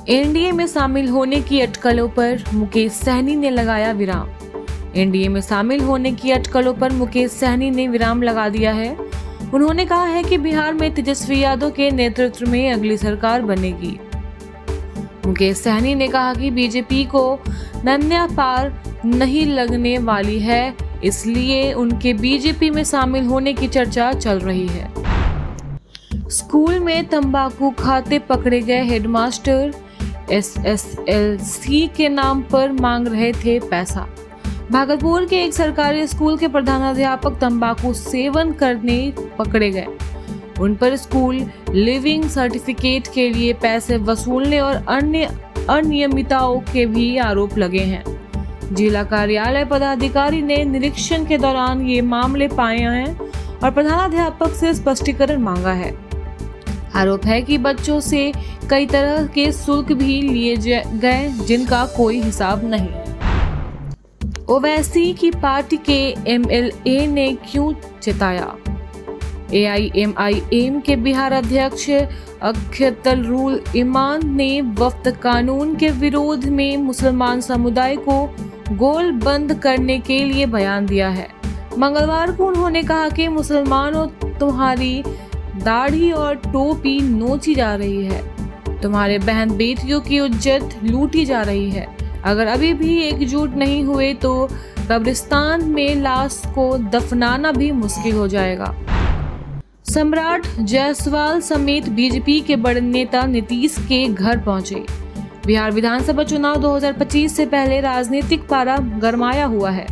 NDA में शामिल होने की अटकलों पर मुकेश सहनी ने लगाया विराम। एनडीए में शामिल होने की अटकलों पर मुकेश सहनी ने विराम लगा दिया है। उन्होंने कहा है कि बिहार में तेजस्वी यादव के नेतृत्व में अगली सरकार बनेगी। मुकेश सहनी ने कहा कि बीजेपी को नन्या पार नहीं लगने वाली है, इसलिए उनके बीजेपी में शामिल होने की चर्चा चल रही है। स्कूल में तंबाकू खाते पकड़े गए हेडमास्टर एसएसएलसी के नाम पर मांग रहे थे पैसा। भागलपुर के एक सरकारी स्कूल के प्रधानाध्यापक तंबाकू सेवन करने पकड़े गए। उन पर स्कूल लिविंग सर्टिफिकेट के लिए पैसे वसूलने और अन्य अनियमितताओं के भी आरोप लगे हैं। जिला कार्यालय पदाधिकारी ने निरीक्षण के दौरान ये मामले पाए हैं और प्रधानाध्यापक से स्पष्टीकरण मांगा है। आरोप है कि बच्चों से कई तरह के शुल्क भी लिए गए जिनका कोई हिसाब नहीं। ओवैसी की पार्टी के एमएलए ने क्यों चिताया? एआईएमआईएम के बिहार अध्यक्ष अख्तरुल इमान ने वक्फ कानून के विरोध में मुसलमान समुदाय को गोल बंद करने के लिए बयान दिया है। मंगलवार को उन्होंने कहा कि मुसलमानों, तुम्हारी दाढ़ी और टोपी नोची जा रही है, तुम्हारे बहन बेटियों की इज्जत लूटी जा रही है। अगर अभी भी एकजुट नहीं हुए तो कब्रिस्तान में लाश को दफनाना भी मुश्किल हो जाएगा। सम्राट जायसवाल समेत बीजेपी के बड़े नेता नीतीश के घर पहुंचे। बिहार विधानसभा चुनाव 2025 से पहले राजनीतिक पारा गरमाया हुआ है।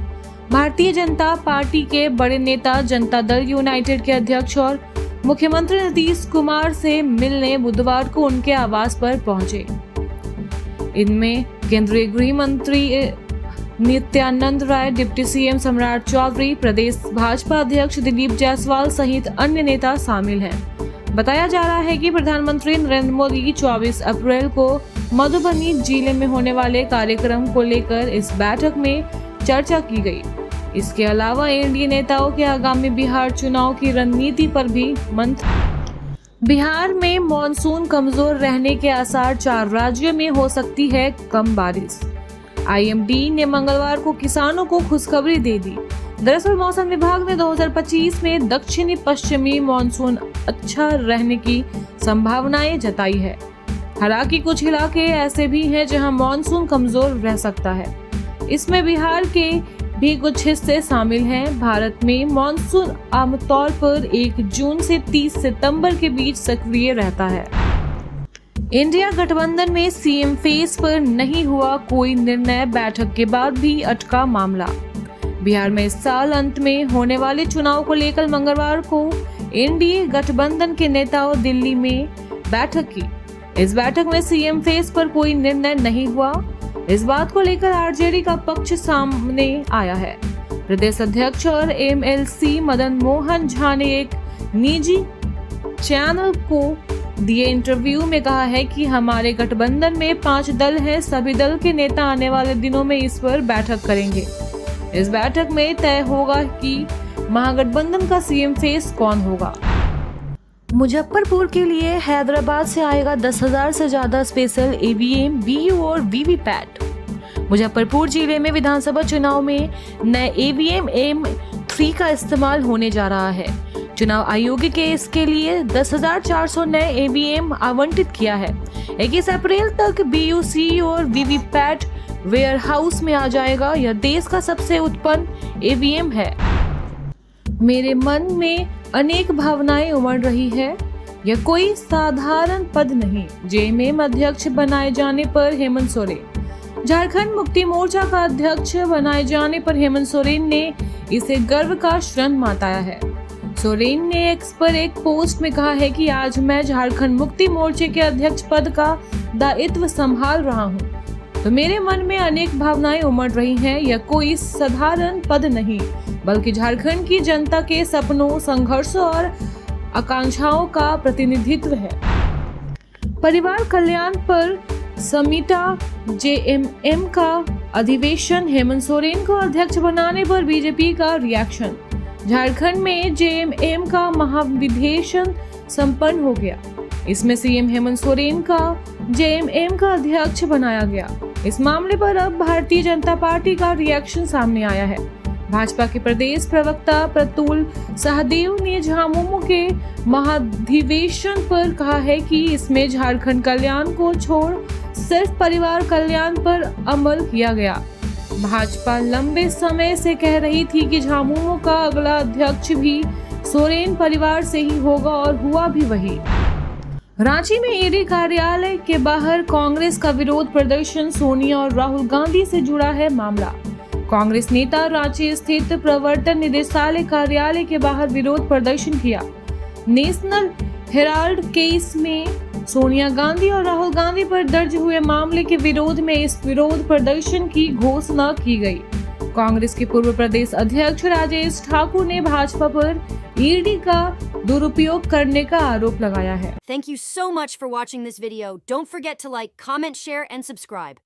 भारतीय जनता पार्टी के बड़े नेता जनता दल यूनाइटेड के अध्यक्ष और मुख्यमंत्री नीतीश कुमार से मिलने बुधवार को उनके आवास पर पहुंचे। इनमें केंद्रीय गृह मंत्री नित्यानंद राय, डिप्टी सीएम सम्राट चौधरी, प्रदेश भाजपा अध्यक्ष दिलीप जायसवाल सहित अन्य नेता शामिल हैं। बताया जा रहा है कि प्रधानमंत्री नरेंद्र मोदी 24 अप्रैल को मधुबनी जिले में होने वाले कार्यक्रम को लेकर इस बैठक में चर्चा की गई। इसके अलावा एनडीए नेताओं के आगामी बिहार चुनाव की रणनीति पर भी मंथन। बिहार में मॉनसून कमजोर रहने के आसार, 4 राज्यों में हो सकती है कम बारिश। आईएमडी ने मंगलवार को किसानों को खुशखबरी दे दी। दरअसल मौसम विभाग ने 2025 में दक्षिणी पश्चिमी मॉनसून अच्छा रहने की संभावनाएं जताई है। हालांकि कुछ इलाके ऐसे भी हैं जहां मॉनसून कमजोर रह सकता है। इसमें बिहार के भी कुछ हिस्से शामिल हैं। भारत में मॉनसून आमतौर पर 1 जून से 30 सितंबर के बीच सक्रिय रहता है। इंडिया गठबंधन में सीएम फेस पर नहीं हुआ कोई निर्णय, बैठक के बाद भी अटका मामला। बिहार में इस साल अंत में होने वाले चुनाव को लेकर मंगलवार को एनडीए गठबंधन के नेताओं दिल्ली में बैठक की। इस बैठक में सीएम फेस पर कोई निर्णय नहीं हुआ। इस बात को लेकर आरजेडी का पक्ष सामने आया है। प्रदेश अध्यक्ष और एमएलसी मदन मोहन झा ने एक निजी चैनल को दिए इंटरव्यू में कहा है कि हमारे गठबंधन में 5 दल हैं। सभी दल के नेता आने वाले दिनों में इस पर बैठक करेंगे। इस बैठक में तय होगा कि महागठबंधन का सीएम फेस कौन होगा। मुजफ्फरपुर के लिए हैदराबाद से आएगा 10,000 से ज्यादा स्पेशल ईवीएम, वीयू और वीवीपैट। मुजफ्फरपुर जिले में विधानसभा चुनाव में नए ईवीएम M3 का इस्तेमाल होने जा रहा है। चुनाव आयोग के इसके लिए 10,400 नए ईवीएम आवंटित किया है। 21 अप्रैल तक BUC और वीवीपैट वेयर हाउस में आ जाएगा। यह देश का सबसे उत्पन्न ईवीएम है। मेरे मन में अनेक भावनाएं उमड़ रही है। यह कोई साधारण पद नहीं। जेएमएम अध्यक्ष बनाए जाने पर हेमंत सोरेन। झारखंड मुक्ति मोर्चा का अध्यक्ष बनाए जाने पर हेमंत सोरेन ने इसे गर्व का क्षण बताया है। सोरेन ने एक्स पर एक पोस्ट में कहा है कि आज मैं झारखंड मुक्ति मोर्चे के अध्यक्ष पद का दायित्व संभाल रहा हूं, तो मेरे मन में अनेक भावनाएं उमड़ रही हैं। यह कोई साधारण पद नहीं, बल्कि झारखंड की जनता के सपनों, संघर्षों और आकांक्षाओं का प्रतिनिधित्व है। परिवार कल्याण पर समिटा जेएमएम का अधिवेशन, हेमंत सोरेन को अध्यक्ष बनाने पर बीजेपी का रिएक्शन। झारखंड में जेएमएम का महाधिवेशन संपन्न हो गया। इसमें सीएम हेमंत सोरेन का जेएमएम का अध्यक्ष बनाया गया। इस मामले पर अब भारतीय जनता पार्टी का रिएक्शन सामने आया है। भाजपा के प्रदेश प्रवक्ता प्रतुल सहदेव ने झामुमो के महाधिवेशन पर कहा है कि इसमें झारखंड कल्याण को छोड़ सिर्फ परिवार कल्याण पर अमल किया गया। भाजपा लंबे समय से कह रही थी कि झामुमो का अगला अध्यक्ष भी सोरेन परिवार से ही होगा और हुआ भी वही। रांची में ईडी कार्यालय के बाहर कांग्रेस का विरोध प्रदर्शन, सोनिया और राहुल गांधी से जुड़ा है मामला। कांग्रेस नेता रांची स्थित प्रवर्तन निदेशालय कार्यालय के बाहर विरोध प्रदर्शन किया। नेशनल हेराल्ड केस में सोनिया गांधी और राहुल गांधी पर दर्ज हुए मामले के विरोध में इस विरोध प्रदर्शन की घोषणा की गई। कांग्रेस के पूर्व प्रदेश अध्यक्ष राजेश ठाकुर ने भाजपा पर ईडी का दुरुपयोग करने का आरोप लगाया है। Thank you so much for watching this video. Don't forget to like, comment, share and subscribe.